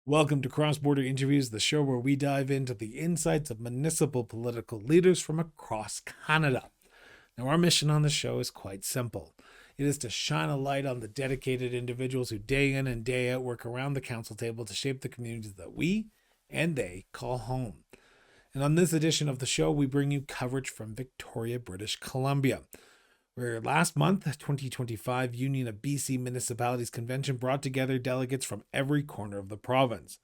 Welcome to Cross Border Interviews, the show where we dive into the insights of municipal political leaders from across Canada. Now, our mission on the show is quite simple. It is to shine a light on the dedicated individuals who day in and day out work around the council table to shape the communities that we and they call home. And on this edition of the show, we bring you coverage from Victoria, British Columbia, where last month, 2025 Union of BC Municipalities Convention brought together delegates from every corner of the province.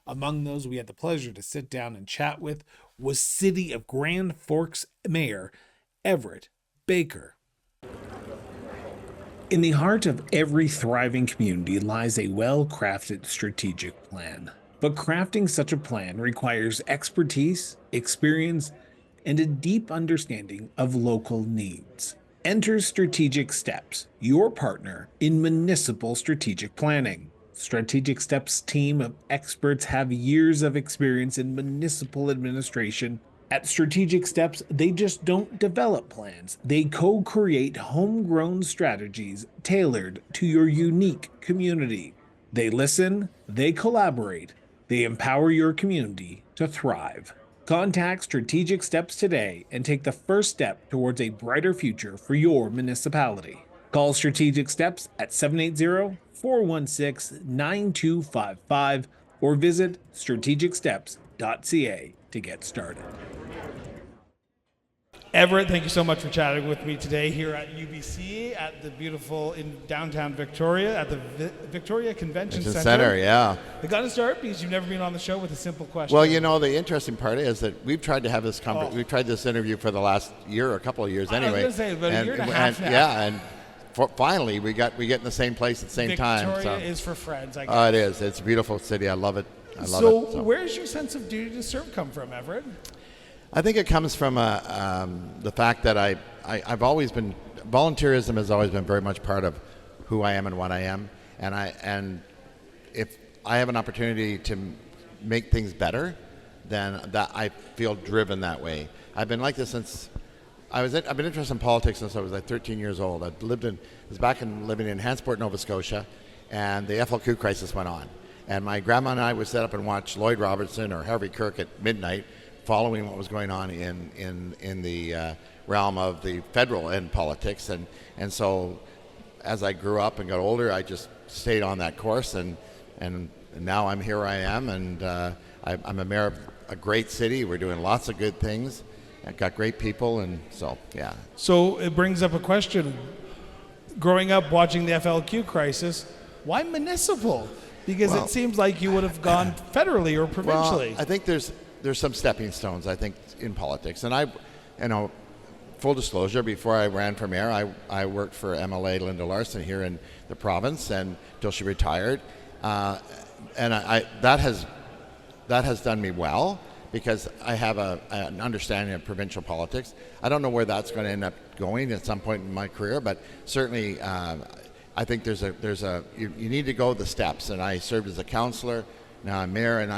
Among those we had the pleasure to sit down and chat with was City of Grand Forks Mayor Everett Baker. In the heart of every thriving community lies a well-crafted strategic plan. But crafting such a plan requires expertise, experience, and a deep understanding of local needs. Enter Strategic Steps, your partner in municipal strategic planning. Strategic Steps' team of experts have years of experience in municipal administration. At Strategic Steps, they just don't develop plans. They co-create homegrown strategies tailored to your unique community. They listen, they collaborate, they empower your community to thrive. Contact Strategic Steps today and take the first step towards a brighter future for your municipality. Call Strategic Steps at 780-416-9255 or visit strategicsteps.ca to get started. Everett, thank you so much for chatting with me today here at UBC at the beautiful in downtown Victoria at the Victoria Convention Center. Yeah. I got to start because you've never been on the show with a simple question. Well, you know, the interesting part is that we've tried to have this we've tried this interview for the last year or a couple of years anyway. I was going to say about a year and a half now. Yeah, and finally we get in the same place at the same time. Victoria is for friends, I guess. It is. It's a beautiful city. I love it. So where's your sense of duty to serve come from, Everett? I think it comes from the fact that I've always been, volunteerism has always been very much part of who I am and what I am, and if I have an opportunity to make things better, then that I feel driven that way. I've been like this since I've been interested in politics since I was like 13 years old. I was living in Hansport, Nova Scotia, and the FLQ crisis went on, and my grandma and I would sit up and watch Lloyd Robertson or Harvey Kirk at midnight, following what was going on in the realm of the federal end politics, and so as I grew up and got older, I just stayed on that course, and now I'm here. I am, and I'm a mayor of a great city. We're doing lots of good things. I've got great people, and so yeah. So it brings up a question. Growing up watching the FLQ crisis, why municipal? Because it seems like you would have gone federally or provincially. Well, I think there's some stepping stones, I think, in politics. And full disclosure, before I ran for mayor, I worked for MLA Linda Larson here in the province until she retired. And that has done me well because I have an understanding of provincial politics. I don't know where that's going to end up going at some point in my career, but certainly I think you need to go the steps. And I served as a councillor, now I'm mayor, and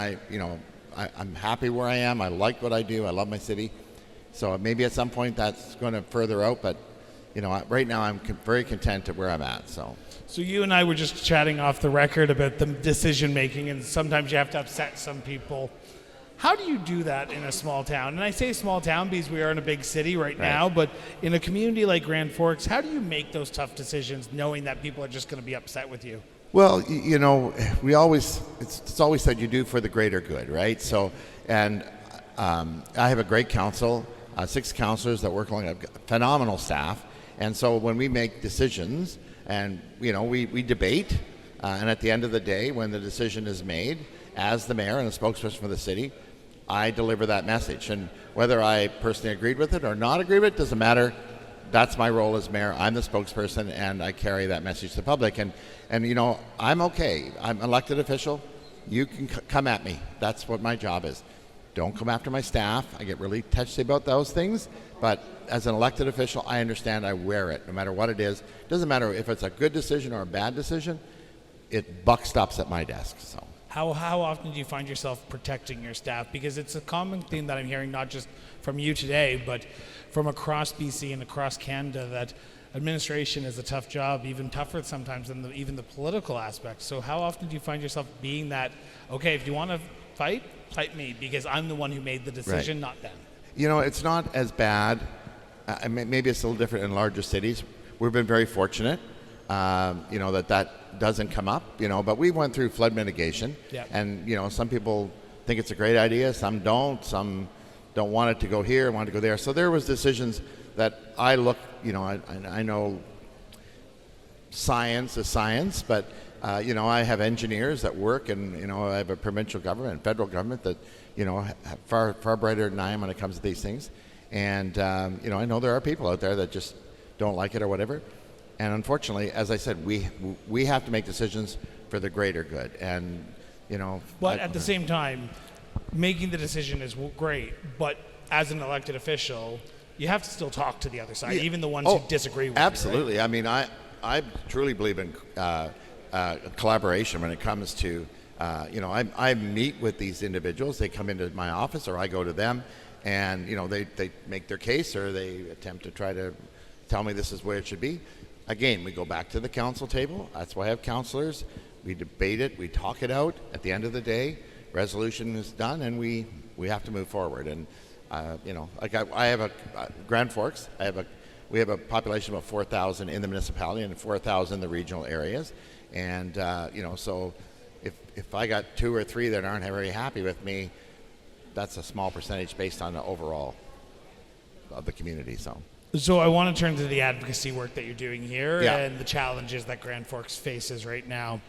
I'm happy where I am. I like what I do. I love my city. So maybe at some point that's going to further out, but right now I'm very content at where I'm at. So you and I were just chatting off the record about the decision making, and sometimes you have to upset some people. How do you do that in a small town? And I say small town because we are in a big city right now, but in a community like Grand Forks, how do you make those tough decisions knowing that people are just going to be upset with you? Well, it's always said you do for the greater good, right? So, and I have a great council, 6 councillors that work along a phenomenal staff. And so when we make decisions and, we debate, and at the end of the day, when the decision is made, as the mayor and the spokesperson for the city, I deliver that message. And whether I personally agreed with it or not agreed with it, doesn't matter. That's my role as mayor. I'm the spokesperson, and I carry that message to the public. And I'm okay. I'm an elected official. You can come at me. That's what my job is. Don't come after my staff. I get really touchy about those things. But as an elected official, I understand I wear it, no matter what it is. It doesn't matter if it's a good decision or a bad decision. Buck stops at my desk. So. How often do you find yourself protecting your staff? Because it's a common theme that I'm hearing, not just from you today, but from across BC and across Canada, that administration is a tough job, even tougher sometimes than even the political aspect. So how often do you find yourself being that, okay, if you want to fight me, because I'm the one who made the decision, not them? It's not as bad. Maybe it's a little different in larger cities. We've been very fortunate, that doesn't come up, but we went through flood mitigation. Yeah. And, some people think it's a great idea, some don't want it to go here, want it to go there. So there was decisions that I look, I know science is science, but, I have engineers that work, and, I have a provincial government and federal government that, far brighter than I am when it comes to these things. And, I know there are people out there that just don't like it or whatever. And unfortunately, as I said, we have to make decisions for the greater good. And, But at the same time, making the decision is great, but as an elected official, you have to still talk to the other side, even the ones who disagree with absolutely. you. Right? I mean, I truly believe in collaboration when it comes to, I meet with these individuals. They come into my office or I go to them, and, they make their case or they attempt to try to tell me this is where it should be. Again, we go back to the council table. That's why I have councillors. We debate it. We talk it out. At the end of the day, resolution is done, and we have to move forward. And I have Grand Forks. We have a population of about 4,000 in the municipality and 4,000 in the regional areas. And so if I got 2 or 3 that aren't very happy with me, that's a small percentage based on the overall of the community. So I want to turn to the advocacy work that you're doing here Yeah. and the challenges that Grand Forks faces right now.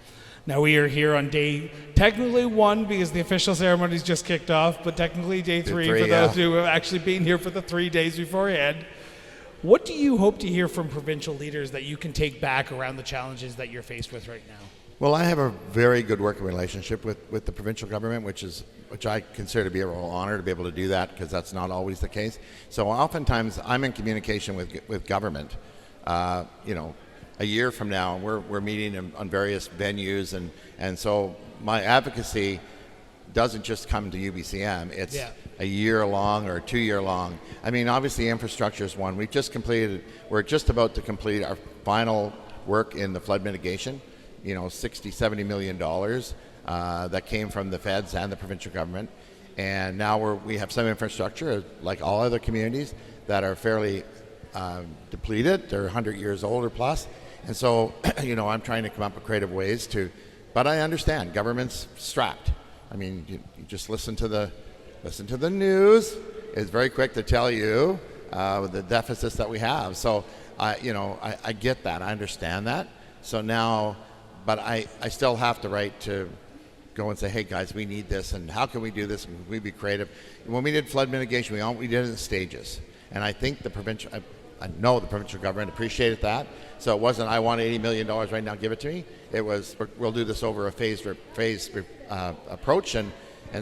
Now we are here on day technically 1 because the official ceremony's just kicked off, but technically day 3 for those who have actually been here for the 3 days beforehand. What do you hope to hear from provincial leaders that you can take back around the challenges that you're faced with right now? Well, I have a very good working relationship with the provincial government, which I consider to be a real honor to be able to do that, because that's not always the case. So oftentimes I'm in communication with government. A year from now, we're meeting on various venues, and so my advocacy doesn't just come to UBCM. It's a year long or 2 year long. I mean, obviously infrastructure is one. We're just about to complete our final work in the flood mitigation. $60-70 million that came from the feds and the provincial government. And now we have some infrastructure, like all other communities, that are fairly depleted. They're 100 years old or plus. And so, I'm trying to come up with creative ways but I understand government's strapped. I mean, you just listen to the news. It's very quick to tell you the deficits that we have. So, I get that. I understand that. So now, but I still have the right to go and say, hey guys, we need this, and how can we do this, and can we be creative? When we did flood mitigation, we did it in stages. And I think I know the provincial government appreciated that. So it wasn't, I want $80 million right now, give it to me. It was, we'll do this over a phased approach. And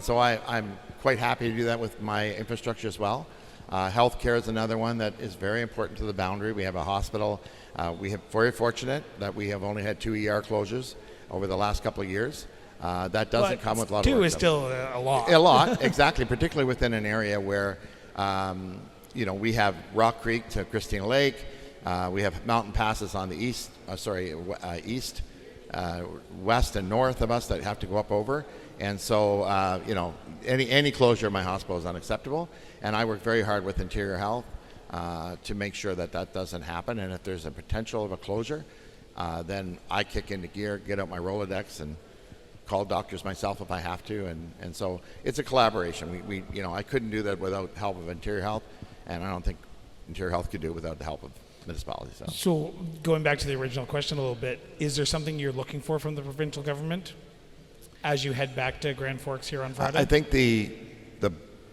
so I'm quite happy to do that with my infrastructure as well. Healthcare is another one that is very important to the boundary. We have a hospital. We have very fortunate that we have only had 2 ER closures over the last couple of years. That doesn't come with a lot of work. 2 is still a lot. A lot, exactly, particularly within an area where, we have Rock Creek to Christina Lake. We have mountain passes on the east, west and north of us that have to go up over. And so, any closure of my hospital is unacceptable. And I work very hard with Interior Health to make sure that doesn't happen. And if there's a potential of a closure, then I kick into gear, get out my Rolodex, and call doctors myself if I have to. And so it's a collaboration. I couldn't do that without the help of Interior Health, and I don't think Interior Health could do it without the help of municipalities. So going back to the original question a little bit, is there something you're looking for from the provincial government as you head back to Grand Forks here on Friday? I think the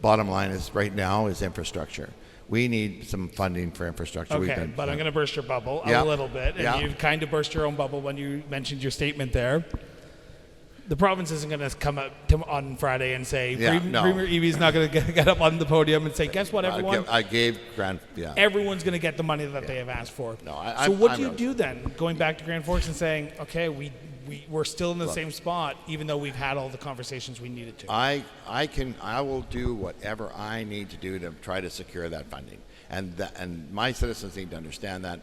bottom line is right now is infrastructure. We need some funding for infrastructure. Okay, but I'm going to burst your bubble a little bit, and you kind of burst your own bubble when you mentioned your statement there. The province isn't going to come up on Friday and say, Premier Eby's not going to get up on the podium and say, guess what, everyone? Everyone's going to get the money that they have asked for. So what do you do then, going back to Grand Forks and saying, okay, we're still in the same spot, even though we've had all the conversations we needed to? I will do whatever I need to do to try to secure that funding. And my citizens need to understand that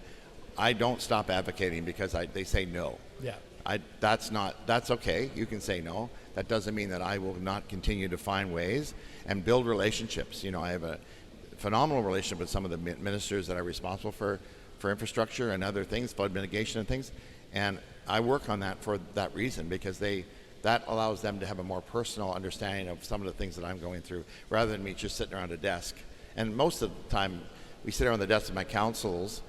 I don't stop advocating because they say no. Yeah. That's okay. You can say no. That doesn't mean that I will not continue to find ways and build relationships. I have a phenomenal relationship with some of the ministers that are responsible for infrastructure and other things, flood mitigation and things. And I work on that for that reason, because that allows them to have a more personal understanding of some of the things that I'm going through, rather than me just sitting around a desk. And most of the time, we sit around the desk with my councils,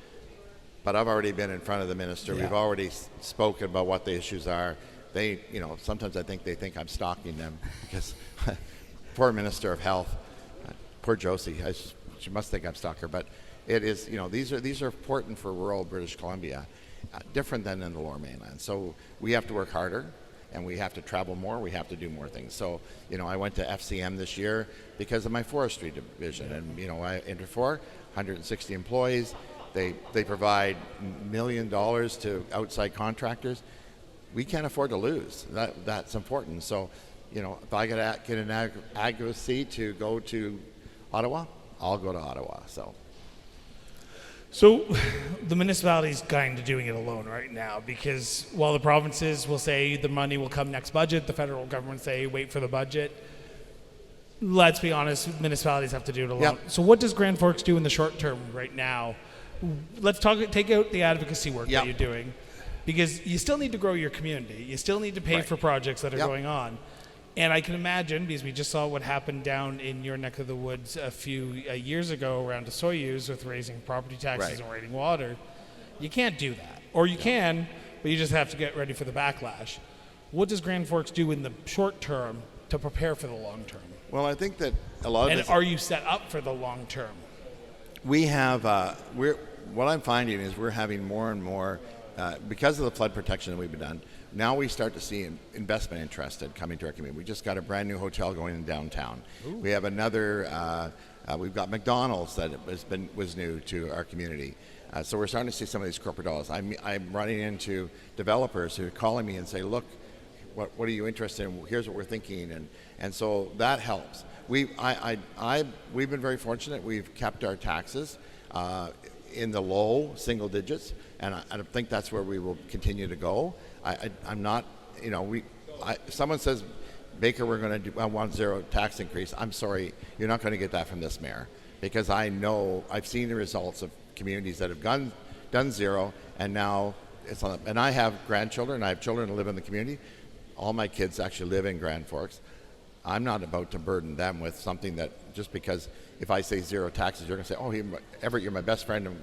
but I've already been in front of the minister. Yeah. We've already spoken about what the issues are. They, sometimes I think they think I'm stalking them, because poor Minister of Health, poor Josie, she must think I'm stalking her. But it is, these are important for rural British Columbia, different than in the Lower Mainland. So we have to work harder, and we have to travel more. We have to do more things. So, I went to FCM this year because of my forestry division, and I Interfor, 160 employees. They provide $1 million to outside contractors. We can't afford to lose. That's important. So, if I get an advocacy to go to Ottawa, I'll go to Ottawa. So the municipality's kind of doing it alone right now, because while the provinces will say the money will come next budget, the federal government say wait for the budget. Let's be honest, municipalities have to do it alone. Yep. So what does Grand Forks do in the short term right now? Let's take out the advocacy work Yep. that you're doing, because you still need to grow your community. You still need to pay Right. for projects that are Yep. going on. And I can imagine, because we just saw what happened down in your neck of the woods a few years ago around the Soyuz with raising property taxes Right. and raiding water. You can't do that. Or you can, but you just have to get ready for the backlash. What does Grand Forks do in the short term to prepare for the long term? Well, I think that a lot of And this, are you set up for the long term? we have what I'm finding is we're having more and more because of the flood protection that we've been done. Now we start to see investment interested coming to our community. We just got a brand new hotel going in downtown. Ooh. We have another. We've got McDonald's that was new to our community. So we're starting to see some of these corporate dollars. I'm running into developers who are calling me and say, "Look, what are you interested in? Here's what we're thinking," and so that helps. We've been very fortunate. We've kept our taxes in the low single digits, and I think that's where we will continue to go. I'm not, someone says, Baker, we're going to do 1.0 tax increase. I'm sorry, you're not going to get that from this mayor, because I know, I've seen the results of communities that have done zero, and now it's on. And I have grandchildren, I have children who live in the community. All my kids actually live in Grand Forks. I'm not about to burden them with something that, just because if I say zero taxes, you're going to say, oh, Everett, you're my best friend, and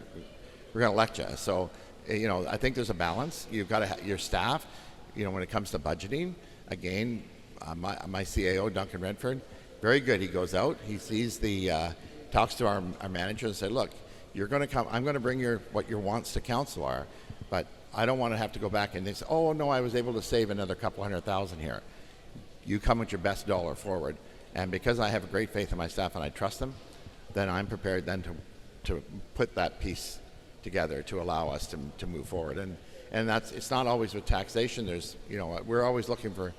we're going to elect you. So, I think there's a balance. You've got to have your staff, when it comes to budgeting. Again, my CAO, Duncan Redford, very good. He goes out, he sees talks to our manager and say, look, you're going to come, I'm going to bring what your wants to council are, but I don't want to have to go back and they say, oh, no, I was able to save another couple $100,000 here. You come with your best dollar forward. And because I have a great faith in my staff and I trust them, then I'm prepared then to put that piece together to allow us to move forward. And it's not always with taxation. There's, we're always looking for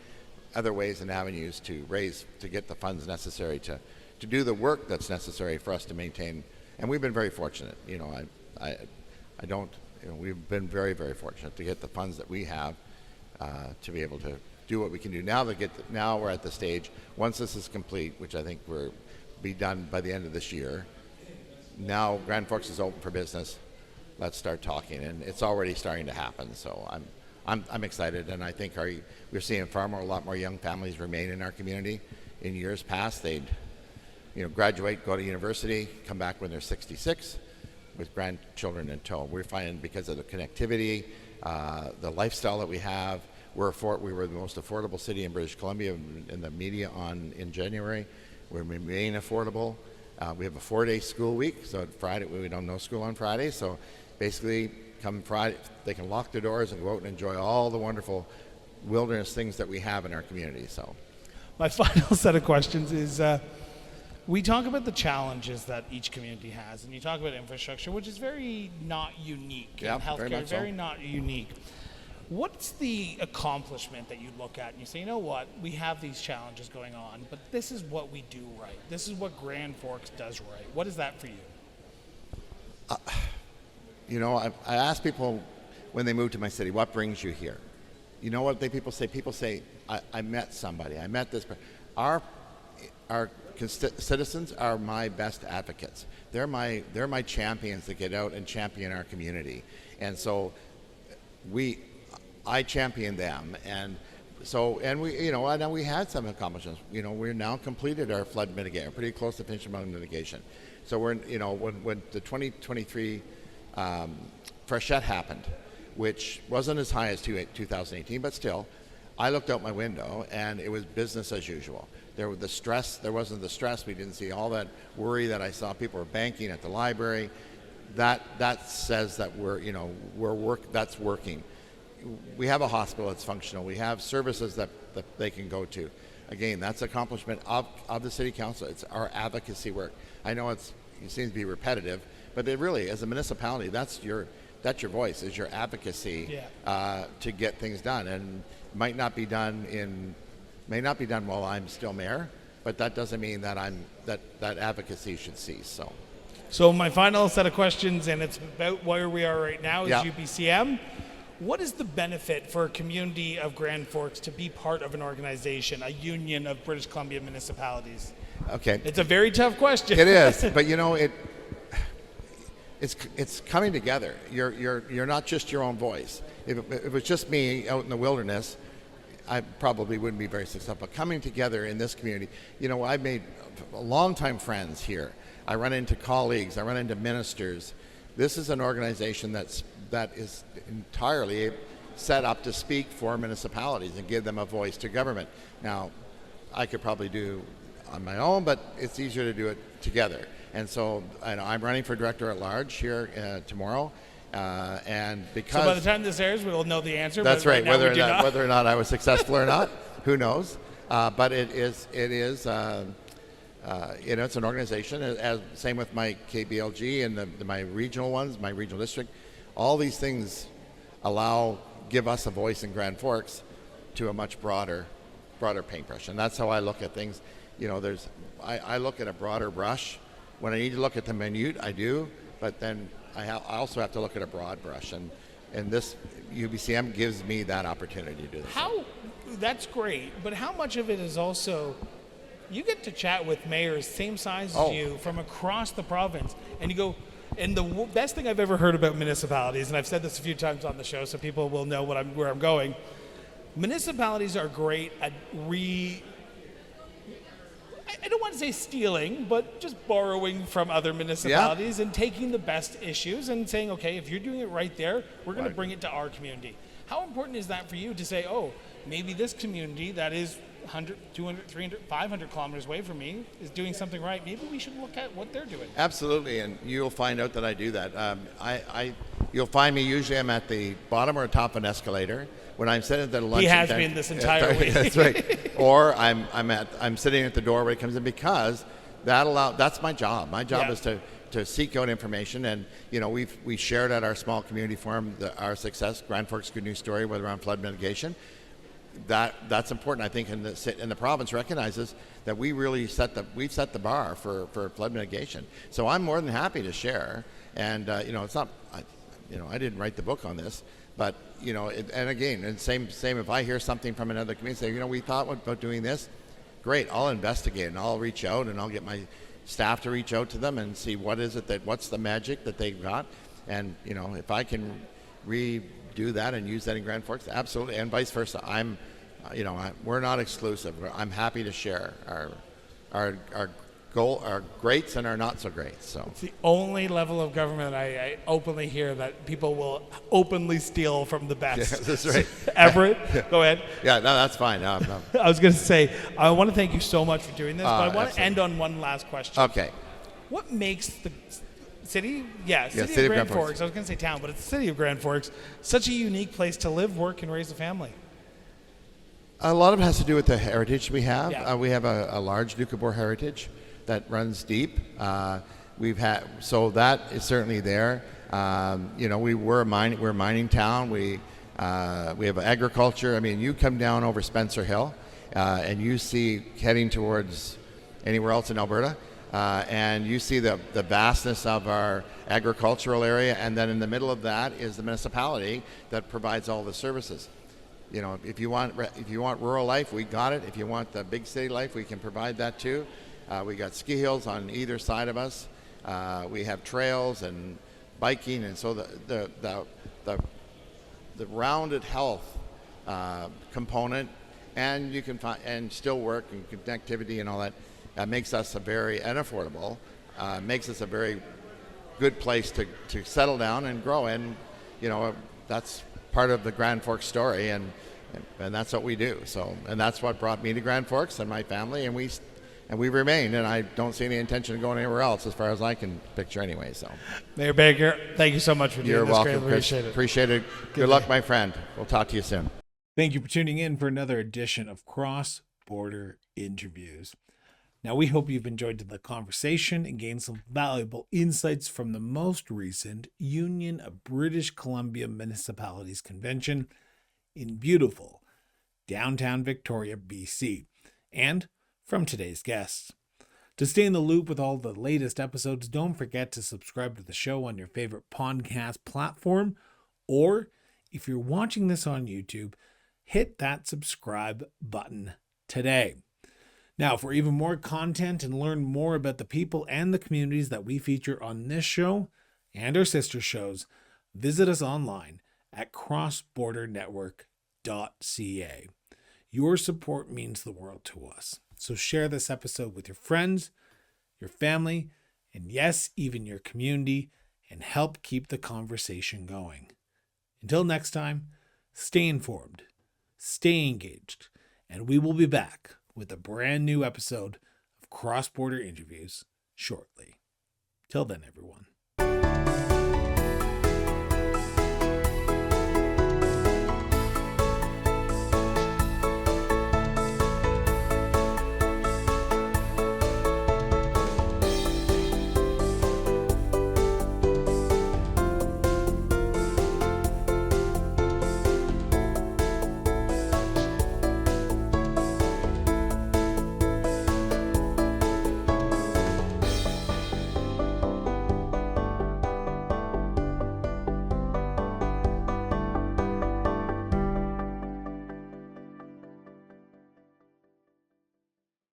other ways and avenues to get the funds necessary to do the work that's necessary for us to maintain. And we've been very fortunate. We've been very, very fortunate to get the funds that we have to be able to do what we can do. Now we're at the stage, once this is complete, which I think we'll be done by the end of this year. Now Grand Forks is open for business. Let's start talking, and it's already starting to happen. So I'm excited, and I think we're seeing a lot more young families remain in our community. In years past, they'd graduate, go to university, come back when they're 66, with grandchildren in tow. We're finding, because of the connectivity, the lifestyle that we have, we were the most affordable city in British Columbia in the media in January. We remain affordable. We have a 4-day school week, so Friday we don't know school on Friday. So basically, come Friday, they can lock their doors and go out and enjoy all the wonderful wilderness things that we have in our community. So, my final set of questions is, we talk about the challenges that each community has, and you talk about infrastructure, which is very not unique. Yeah, in healthcare, very much so. very not unique. What's the accomplishment that you look at and you say, you know what, we have these challenges going on, but this is what we do right. This is what Grand Forks does right. What is that for you? I ask people when they move to my city, what brings you here? You know what people say? People say, I met somebody. I met this person. Our citizens are my best advocates. They're my champions that get out and champion our community. And so I champion them. And we had some accomplishments. We're now completed our flood mitigation. We're pretty close to finishing flood mitigation. So when the 2023 freshet happened, which wasn't as high as 2018, but still, I looked out my window and it was business as usual. There wasn't the stress. We didn't see all that worry that I saw. People were banking at the library. That says that that's working. We have a hospital that's functional. We have services that they can go to. Again, that's accomplishment of the City Council. It's our advocacy work. I know it seems to be repetitive, but it really, as a municipality, that's your voice, is your advocacy to get things done. And may not be done while I'm still mayor, but that doesn't mean that that advocacy should cease. So my final set of questions, and it's about where we are right now, is UBCM. What is the benefit for a community of Grand Forks to be part of an organization, a union of British Columbia municipalities? Okay. It's a very tough question. It is, but it's coming together. You're not just your own voice. If it was just me out in the wilderness, I probably wouldn't be very successful. But coming together in this community, I've made longtime friends here. I run into colleagues. I run into ministers. This is an organization that is entirely set up to speak for municipalities and give them a voice to government. Now, I could probably do on my own, but it's easier to do it together. And so I'm running for director at large here tomorrow. And because so by the time this airs, we'll know the answer. That's but right. Whether or not I was successful or not, who knows? But it is. It's an organization. Same with my KBLG and my regional ones, my regional district. All these things give us a voice in Grand Forks to a much broader paintbrush, and that's how I look at things. I look at a broader brush. When I need to look at the minute, I do, but then I also have to look at a broad brush, and this UBCM gives me that opportunity to do this. That's great, but how much of it is also you get to chat with mayors same size as you from across the province, and you go. And the best thing I've ever heard about municipalities, and I've said this a few times on the show, so people will know where I'm going. Municipalities are great at I don't want to say stealing, but just borrowing from other municipalities and taking the best issues and saying, okay, if you're doing it right there, we're going to bring it to our community. How important is that for you to say, maybe this community that is 100, 200, 300, 500 kilometers away from me is doing something right. Maybe we should look at what they're doing. Absolutely, and you'll find out that I do that. You'll find me usually I'm at the bottom or top of an escalator. When I'm sitting at the lunch, he has been this entire week. That's right. Or I'm sitting at the door when it comes in, because that's my job. My job is to seek out information, and we shared at our small community forum our success, Grand Forks Good News Story, whether around flood mitigation. That's important. I think, and the province recognizes that we really set the bar for flood mitigation. So I'm more than happy to share. And it's not, I didn't write the book on this, but and again, and same if I hear something from another community, say, we thought about doing this. Great, I'll investigate and I'll reach out and I'll get my staff to reach out to them and see what's the magic that they've got, and if I can redo that and use that in Grand Forks, absolutely, and vice versa. We're not exclusive. I'm happy to share our greats and our not so greats. So it's the only level of government I openly hear that people will openly steal from the best. Yeah, that's right. Everett, go ahead. Yeah, no, that's fine. No. I was going to say, I want to thank you so much for doing this, but I want to end on one last question. Okay. What makes the city of Grand Forks, I was going to say town, but it's the city of Grand Forks, such a unique place to live, work, and raise a family? A lot of it has to do with the heritage we have. Yeah. We have a large Doukhobor heritage that runs deep. So that is certainly there. We're a mining town. We have agriculture. I mean, you come down over Spencer Hill, and you see heading towards anywhere else in Alberta. and you see the vastness of our agricultural area, and then in the middle of that is the municipality that provides all the services. You know, if you want rural life, we got it. If you want the big city life, we can provide that too. We got ski hills on either side of us. We have trails and biking, and so the rounded health component, and you can find and still work and connectivity and all that. Makes us affordable, makes us a very good place to settle down and grow. And, you know, that's part of the Grand Forks story, and that's what we do. So, and that's what brought me to Grand Forks and my family, and we remain. And I don't see any intention of going anywhere else, as far as I can picture anyway. So, Mayor Baker, thank you so much for doing you're this. welcome, Greatly Chris. Appreciate it. Good luck, my friend. We'll talk to you soon. Thank you for tuning in for another edition of Cross Border Interviews. Now, we hope you've enjoyed the conversation and gained some valuable insights from the most recent Union of British Columbia Municipalities Convention in beautiful downtown Victoria, BC, and from today's guests. To stay in the loop with all the latest episodes, don't forget to subscribe to the show on your favorite podcast platform, or if you're watching this on YouTube, hit that subscribe button today. Now, for even more content and learn more about the people and the communities that we feature on this show and our sister shows, visit us online at crossbordernetwork.ca. Your support means the world to us. So share this episode with your friends, your family, and yes, even your community, and help keep the conversation going. Until next time, stay informed, stay engaged, and we will be back with a brand new episode of Cross Border Interviews shortly. Till then, everyone.